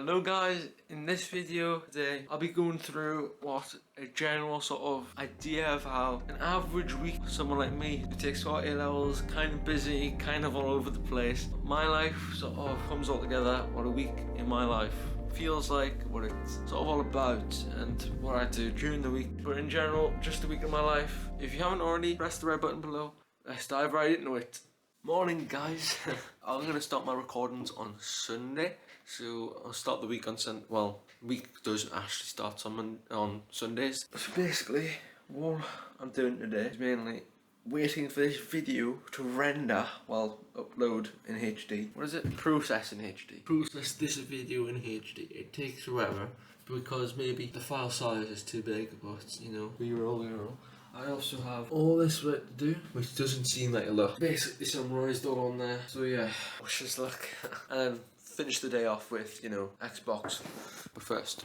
Hello guys, in this video today I'll be going through what a general sort of idea of how an average week for someone like me who takes sort of A-levels, kind of busy, kind of all over the place. My life sort of comes all together, what a week in my life feels like, what it's sort of all about and what I do during the week. But in general, just a week in my life. If you haven't already, press the red button below. Let's dive right into it. Morning guys. I'm going to start my recordings on Sunday. So I'll start the week on Sunday. Well, week doesn't actually start on Sundays. So basically, what I'm doing today is mainly waiting for this video to render, well, upload in HD. What is it? Process in HD. Process this video in HD. It takes forever because maybe the file size is too big, but you know, we roll. I also have all this work to do, which doesn't seem like a lot. Basically summarised all on there. So yeah, wish us luck. And finish the day off with, you know, Xbox. But first.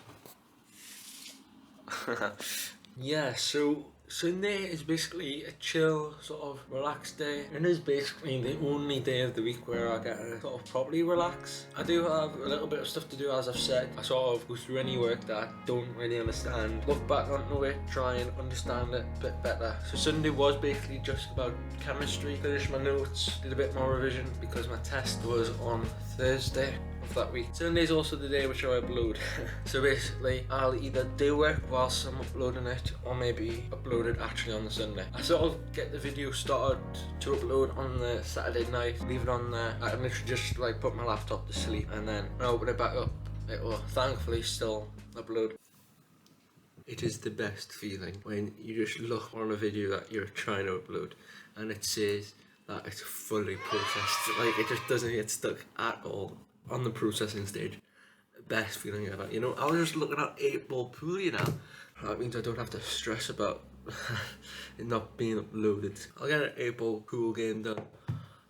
Yeah, so Sunday is basically a chill, sort of relaxed day. It is basically the only day of the week where I get to sort of properly relax. I do have a little bit of stuff to do, as I've said. I sort of go through any work that I don't really understand, look back onto it, try and understand it a bit better. So Sunday was basically just about chemistry, finished my notes, did a bit more revision because my test was on Thursday of that week. Sunday's also the day which I upload. So basically I'll either do work whilst I'm uploading it or maybe upload it actually on the Sunday. I sort of get the video started to upload on the Saturday night, leave it on there. I can literally just like put my laptop to sleep and then when I open it back up it will thankfully still upload. It is the best feeling when you just look on a video that you're trying to upload and it says that it's fully processed. Like it just doesn't get stuck at all on the processing stage. Best feeling ever. You know, I was just looking at 8-ball pool, you know. That means I don't have to stress about it not being uploaded. I'll get an 8-ball pool game done.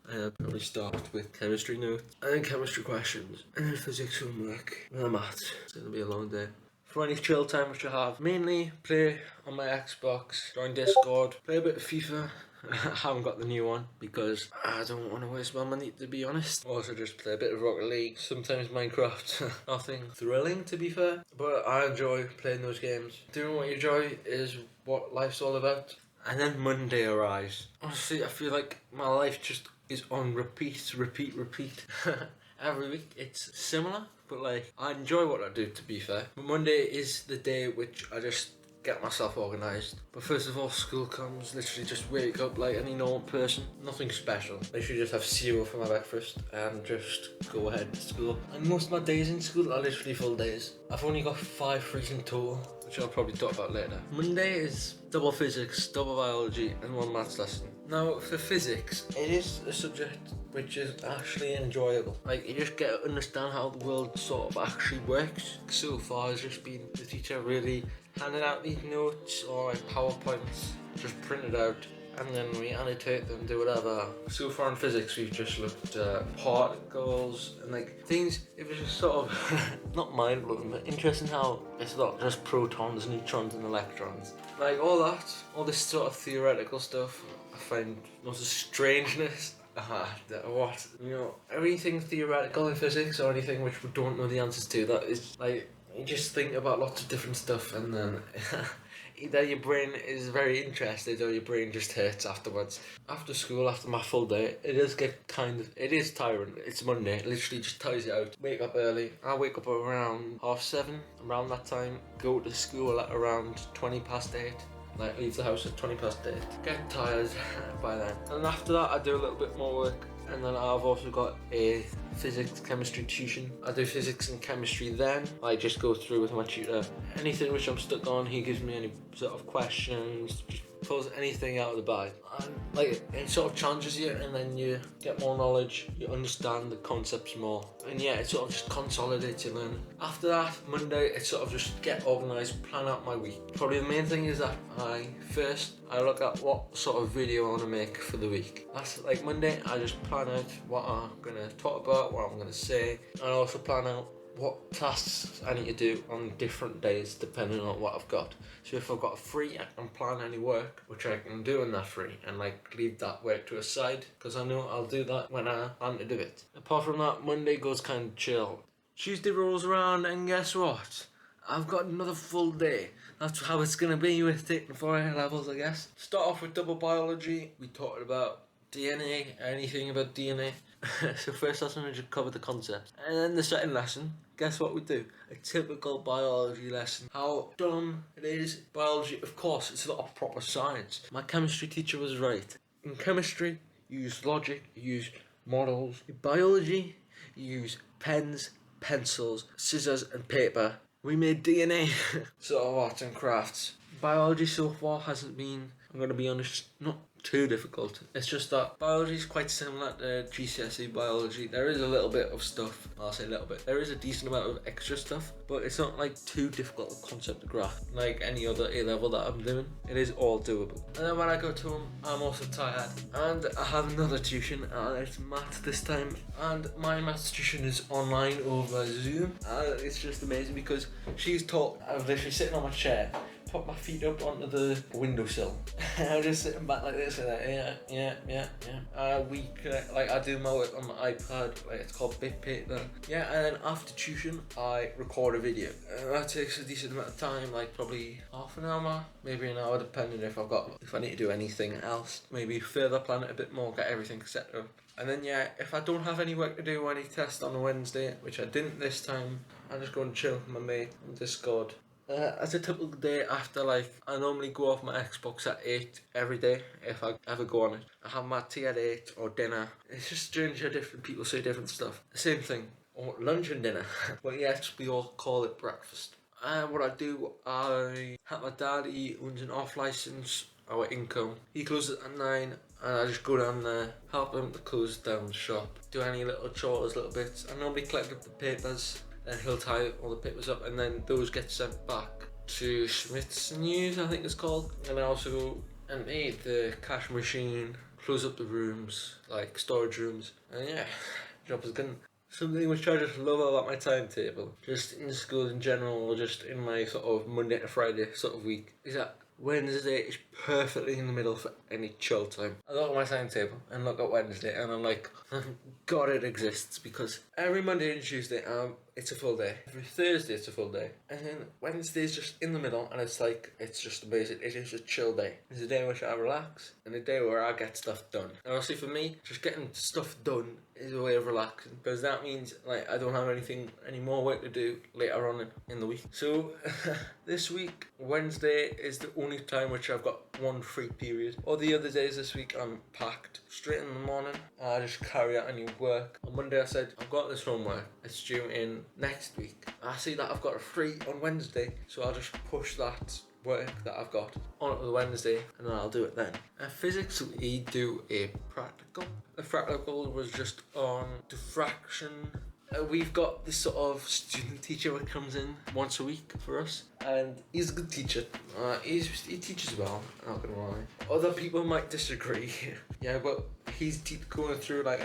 And I'll probably start with chemistry notes, and then chemistry questions, and then physics homework, and then maths. It's gonna be a long day. For any chill time which I have, mainly play on my Xbox, join Discord, play a bit of FIFA. I haven't got the new one because I don't want to waste my money, to be honest. Also just play a bit of Rocket League, sometimes Minecraft. Nothing thrilling, to be fair, but I enjoy playing those games. Doing what you enjoy is what life's all about. And then Monday arrives. Honestly, I feel like my life just is on repeat. Every week it's similar, but like I enjoy what I do, to be fair. But Monday is the day which I just get myself organised. But first of all, school comes, literally just wake up like any normal person. Nothing special. Literally just have cereal for my breakfast and just go ahead to school. And most of my days in school are literally full days. I've only got 5 frees in total, which I'll probably talk about later. Monday is double physics, double biology and 1 maths lesson. Now for physics, it is a subject which is actually enjoyable. Like you just get to understand how the world sort of actually works. So far it's just been the teacher really handing out these notes or like PowerPoints just printed out and then we annotate them, do whatever. So far in physics we've just looked at particles and like things. It was just sort of not mind-blowing but interesting how it's not just protons, neutrons and electrons. Like all this sort of theoretical stuff I find lots of strangeness. What? You know, everything theoretical in physics or anything which we don't know the answers to, that is like, you just think about lots of different stuff and then either your brain is very interested or your brain just hurts afterwards. After school, after my full day, it is tiring. It's Monday, it literally just tires you out. Wake up early. I wake up around 7:30, around that time. Go to school at around 8:20. Like leave the house at 8:20. Get tired by then. And after that I do a little bit more work. And then I've also got a physics chemistry tuition. I do physics and chemistry then. I just go through with my tutor. Anything which I'm stuck on, he gives me any sort of questions, just pulls anything out of the bag. And like it sort of challenges you and then you get more knowledge, you understand the concepts more. And yeah, it sort of just consolidates your learning. After that, Monday, it's sort of just get organised, plan out my week. Probably the main thing is that I look at what sort of video I want to make for the week. That's like Monday, I just plan out what I'm going to talk about, what I'm going to say. I also plan out what tasks I need to do on different days depending on what I've got. So if I've got a free, I can plan any work which I can do in that free and like leave that work to a side because I know I'll do that when I plan to do it. Apart from that, Monday goes kind of chill. Tuesday rolls around and guess what? I've got another full day. That's how it's going to be with taking 4 A levels, I guess. Start off with double biology. We talked about DNA, anything about DNA. So first lesson we just covered the concept. And then the second lesson, guess what we do? A typical biology lesson. How dumb it is. Biology, of course, it's not a proper science. My chemistry teacher was right. In chemistry, you use logic, you use models. In biology, you use pens, pencils, scissors and paper. We made DNA. So arts and crafts. Biology so far hasn't been, I'm going to be honest, not too difficult. It's just that biology is quite similar to GCSE biology. There is a little bit of stuff, I'll say a little bit. There is a decent amount of extra stuff, but it's not like too difficult a concept to grasp like any other A level that I'm doing. It is all doable. And then when I go to home, I'm also tired. And I have another tuition, and it's maths this time. And my maths tuition is online over Zoom. And it's just amazing because she's taught, I'm literally sitting on my chair, put my feet up onto the windowsill. I'm just sitting back like this and like, yeah. Like I do my work on my iPad, like it's called BitPaper. Yeah, and then after tuition, I record a video. That takes a decent amount of time, like probably half an hour, maybe an hour, depending if I need to do anything else. Maybe further plan it a bit more, get everything set up. And then yeah, if I don't have any work to do or any test on a Wednesday, which I didn't this time, I just go and chill with my mate on Discord. As a typical day after, like, I normally go off my Xbox at 8 every day if I ever go on it. I have my tea at 8 or dinner. It's just strange how different people say different stuff. Same thing, or lunch and dinner. But yes, we all call it breakfast. And what I do, I help my dad, he owns an off license, our income. He closes at 9 and I just go down there, help him to close down the shop. Do any little chores, little bits. I normally collect up the papers. Then he'll tie all the papers up and then those get sent back to Smith's News, I think it's called. And I also go and eat the cash machine, close up the rooms, like storage rooms. And yeah, job is done. Something which I just love about my timetable, just in school in general or just in my sort of Monday to Friday sort of week, is that Wednesday is perfectly in the middle for any chill time. I look at my timetable and look at Wednesday and I'm like, God, it exists, because every Monday and Tuesday it's a full day. Every Thursday it's a full day. And then Wednesday's just in the middle and it's like, it's just amazing. It is a chill day. It's a day in which I relax and a day where I get stuff done. And honestly for me, just getting stuff done is a way of relaxing, because that means like I don't have any more work to do later on in the week. So this week, Wednesday is the only time which I've got one free period. All the other days this week I'm packed. Straight in the morning, I just carry out any work. On Monday I said, I've got this homework, it's due in next week. I see that I've got a free on Wednesday, so I'll just push that work that I've got on the Wednesday and then I'll do it then. Physics, we do a practical. The practical was just on diffraction. We've got this sort of student teacher who comes in once a week for us, and he's a good teacher. He teaches well, I'm not gonna lie. Other people might disagree. Yeah, but he's going through like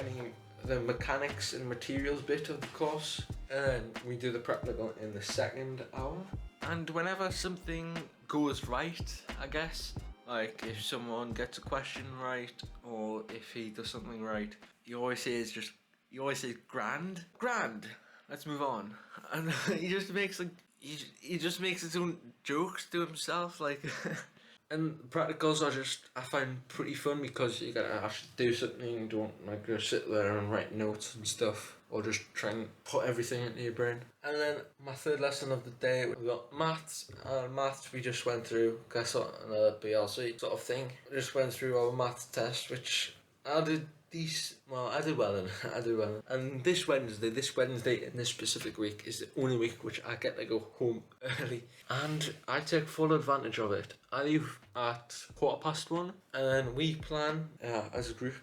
the mechanics and materials bit of the course, and we do the practical in the second hour. And whenever something goes right, I guess, like if someone gets a question right or if he does something right, he always says grand, let's move on. And he just makes his own jokes to himself, like. And practicals I find pretty fun because you gotta actually do something. You don't like just sit there and write notes and stuff, or just try and put everything into your brain. And then my third lesson of the day, we got maths. Maths we just went through, guess what, another BLC sort of thing. We just went through our maths test, which I did I did well in. And this Wednesday in this specific week is the only week which I get to go home early. And I take full advantage of it. I leave at 1:15 and then we plan, as a group,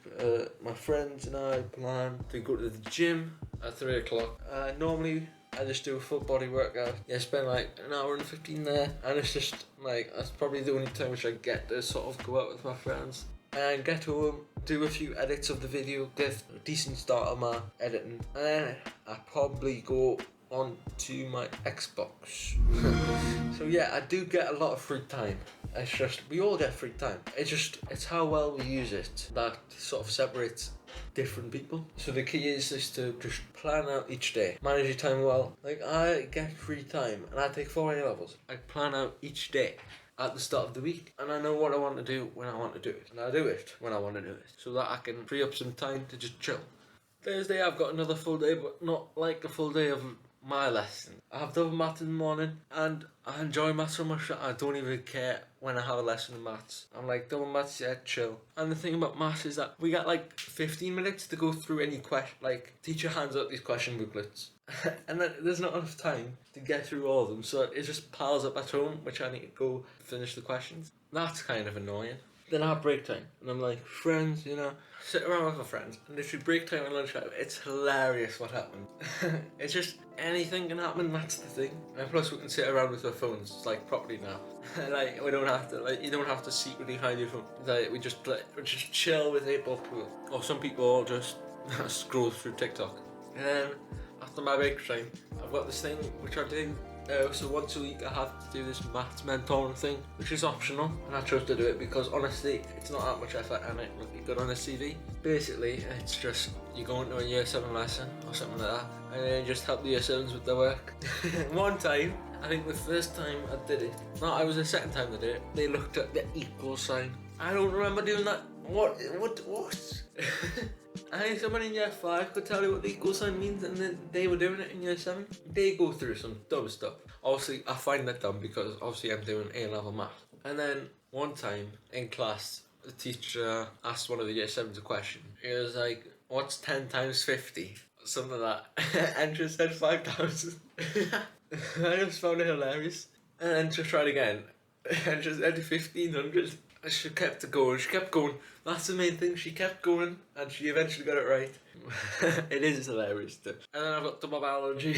my friends and I plan to go to the gym at 3 o'clock. Normally I just do a full body workout. Yeah, spend like an hour and 15 there, and it's just like, that's probably the only time which I get to sort of go out with my friends. And get home, do a few edits of the video, get a decent start on my editing, and then I probably go on to my Xbox. So yeah, I do get a lot of free time. It's just, we all get free time. It's how well we use it that sort of separates different people. So the key is to just plan out each day, manage your time well. Like I get free time and I take 4 A levels. I plan out each day at the start of the week, and I know what I want to do when I want to do it, and I do it when I want to do it, so that I can free up some time to just chill. Thursday I've got another full day, but not like a full day of my lesson. I have double maths in the morning, and I enjoy maths so much that I don't even care when I have a lesson in maths. I'm like, double maths, yeah, chill. And the thing about maths is that we got like 15 minutes to go through any question. Like, teacher hands out these question booklets, and then there's not enough time to get through all of them, so it just piles up at home, which I need to go finish the questions. That's kind of annoying. Then I have break time, and I'm like, friends, you know, sit around with my friends, and literally break time and lunchtime, it's hilarious what happens. It's just, anything can happen, that's the thing. And plus we can sit around with our phones, it's like properly now. Like, we don't have to, like, you don't have to secretly hide your phone. Like, we just chill with it both people. Or some people just scroll through TikTok. And then, after my break time, I've got this thing which I do. So once a week I have to do this maths mentor thing, which is optional, and I chose to do it because honestly it's not that much effort and it would be good on a CV. Basically it's just you go into a year 7 lesson or something like that, and then you just help the year 7s with their work. One time, I think the first time I did it, no, it was the second time I did it, they looked at the equal sign. I don't remember doing that. What? I think someone in year 5 could tell you what the equal sign means, and then they were doing it in year 7. They go through some dumb stuff. Obviously, I find that dumb because obviously I'm doing A-level math. And then one time in class, the teacher asked one of the year 7s a question. He was like, what's 10 times 50? Something like that. And just said 5,000. I just found it hilarious. And then just tried again. And just said 1,500. She kept going, that's the main thing, she kept going, and she eventually got it right. It is hilarious too. And then I've got double biology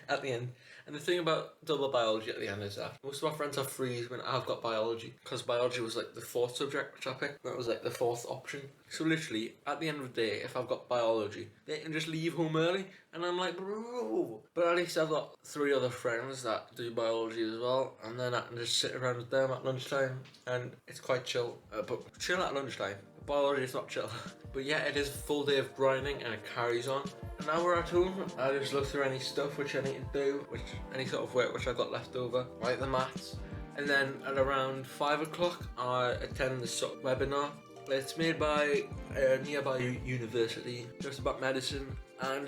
at the end. And the thing about double biology at the end is that most of my friends have freeze when I've got biology, because biology was like the 4th subject which I picked. That was like the 4th option. So literally, at the end of the day, if I've got biology, they can just leave home early, and I'm like, bro. But at least I've got 3 other friends that do biology as well, and then I can just sit around with them at lunchtime, and it's quite chill. But chill at lunchtime. Biology is not chill. But yeah, it is a full day of grinding, and it carries on. And now we're at home, I just look through any stuff which I need to do, any sort of work which I got left over, like the maths. And then at around 5 o'clock, I attend this sort of webinar. It's made by a nearby university, just about medicine, and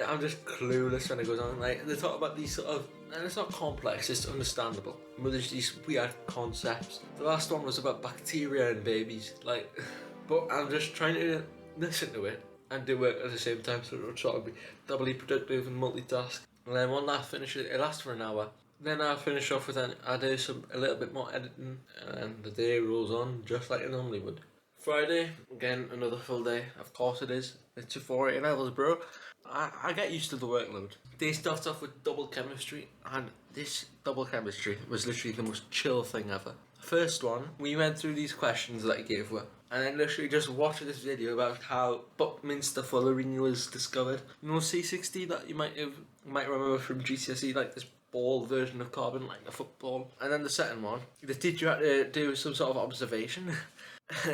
I'm just clueless when it goes on. Like, they talk about these sort of, and it's not complex, it's understandable, but there's these weird concepts. The last one was about bacteria and babies, like, but I'm just trying to listen to it and do work at the same time, so it'll sort of be doubly productive and multitask. And then when that finishes, it lasts for an hour. Then I finish off with I do a little bit more editing, and the day rolls on just like it normally would. Friday, again, another full day. Of course it is. It's a 4 A levels, bro. I get used to the workload. Day starts off with double chemistry, and this double chemistry was literally the most chill thing ever. First one, we went through these questions that he gave her, and then literally just watched this video about how Buckminster fullerene was discovered. You know, C60 that you might remember from GCSE, like this ball version of carbon, like a football. And then the second one, the teacher had to do some sort of observation.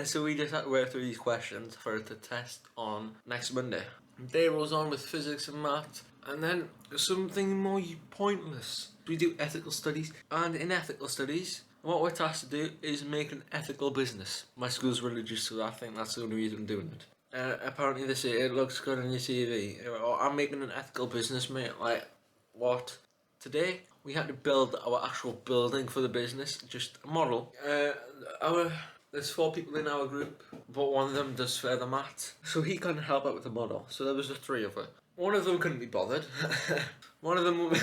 So we just had to work through these questions for it to test on next Monday. Day rolls on with physics and maths, and then something more pointless. We do ethical studies, and in ethical studies, what we're tasked to do is make an ethical business. My school's religious, so I think that's the only reason I'm doing it. Apparently they say it looks good on your CV. I'm making an ethical business, mate. Like, what? Today, we had to build our actual building for the business, just a model. There's 4 people in our group, but one of them does further maths, so he couldn't help out with the model, so there was the 3 of us. One of them couldn't be bothered. One of them was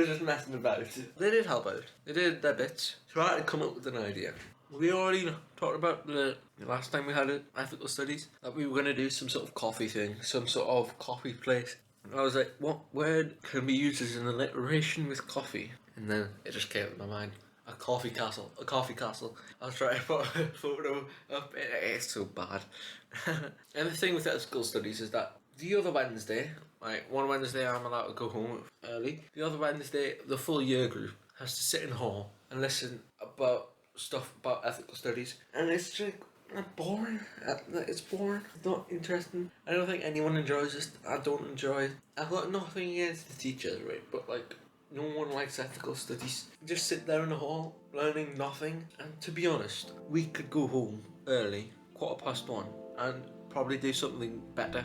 just messing about. They did help out. They did their bits. So I had to come up with an idea. We already talked about the last time we had ethical studies, that we were going to do some sort of coffee thing, some sort of coffee place. And I was like, what word can be used as an alliteration with coffee? And then it just came to my mind. A coffee castle. I was trying to put a photo up. It's so bad. And the thing with ethical studies is that the other Wednesday, like one Wednesday I'm allowed to go home early. The other Wednesday, the full year group has to sit in hall and listen about stuff about ethical studies. And it's like, boring. It's boring. It's not interesting. I don't think anyone enjoys this. I don't enjoy it. I've got nothing against the teachers, right? But like, no one likes ethical studies. Just sit there in the hall, learning nothing. And to be honest, we could go home early, 1:15, and probably do something better.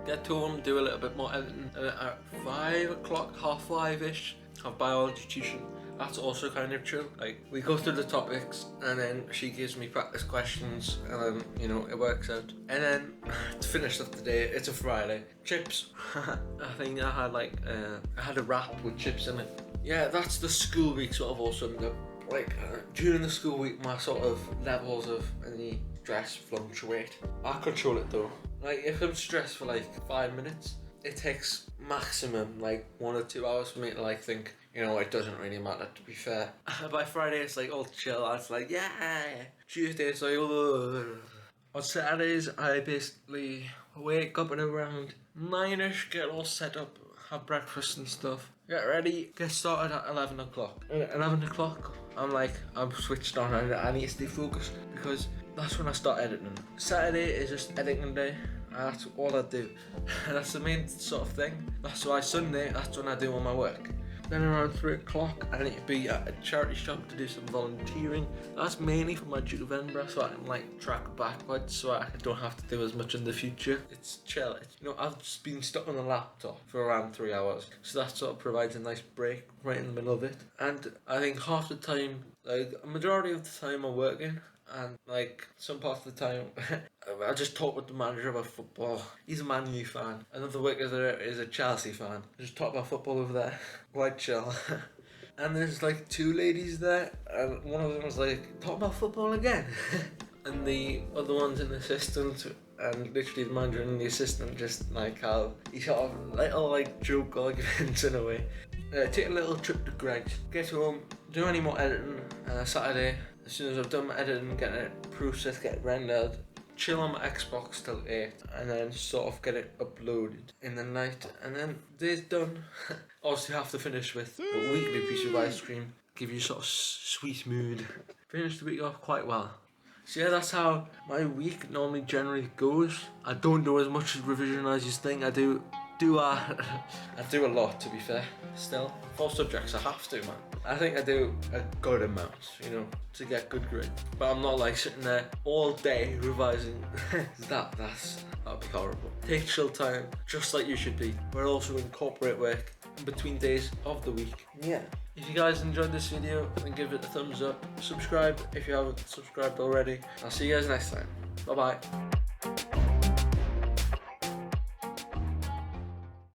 Get to home, do a little bit more editing, and at 5 o'clock, 5:30ish, have biology tuition. That's also kind of chill. Like, we go through the topics, and then she gives me practice questions, and then, you know, it works out. And then, to finish up the day, it's a Friday. Chips. I think I had like, I had a wrap with chips in it. Yeah, that's the school week sort of all summed up. Like, during the school week, my sort of levels of any stress fluctuate. I control it though. Like, if I'm stressed for like 5 minutes, it takes maximum like 1 or 2 hours for me to like think, you know, it doesn't really matter, to be fair. By Friday it's like all chill. It's like, yeah. Tuesday it's like, oh. On Saturdays I basically wake up at around 9ish, get all set up, have breakfast and stuff, get ready, get started at 11 o'clock. At 11 o'clock I'm switched on and I need to stay focused because that's when I start editing. Saturday is just editing day. That's all I do. That's the main sort of thing. That's why Sunday, that's when I do all my work. Then around 3 o'clock, I need to be at a charity shop to do some volunteering. That's mainly for my Duke of Edinburgh, so I can like track backwards, so I don't have to do as much in the future. It's chill. You know, I've just been stuck on the laptop for around 3 hours, so that sort of provides a nice break right in the middle of it. And I think half the time, like a majority of the time I'm working, and like some parts of the time I just talk with the manager about football. He's a Man U fan. Another worker there is a Chelsea fan. I just talk about football over there. Quite chill. And there's like 2 ladies there, and one of them was like, talk about football again. And the other one's an assistant, and literally the manager and the assistant just like have each sort of little like joke arguments in a way. Take a little trip to Greg's, get home, do any more editing Saturday. As soon as I've done my editing, get it processed, get it rendered, chill on my Xbox till 8, and then sort of get it uploaded in the night, and then the day's done. Obviously have to finish with a weekly piece of ice cream, give you sort of sweet mood. Finish the week off quite well. So yeah, that's how my week normally generally goes. I don't do as much revision as you think. I do a lot, to be fair. Still, 4 subjects I have to, man. I think I do a good amount, you know, to get good grades. But I'm not like sitting there all day revising. That'd be horrible. Take chill time, just like you should be. But also incorporate work in between days of the week. Yeah. If you guys enjoyed this video, then give it a thumbs up. Subscribe if you haven't subscribed already. I'll see you guys next time. Bye bye.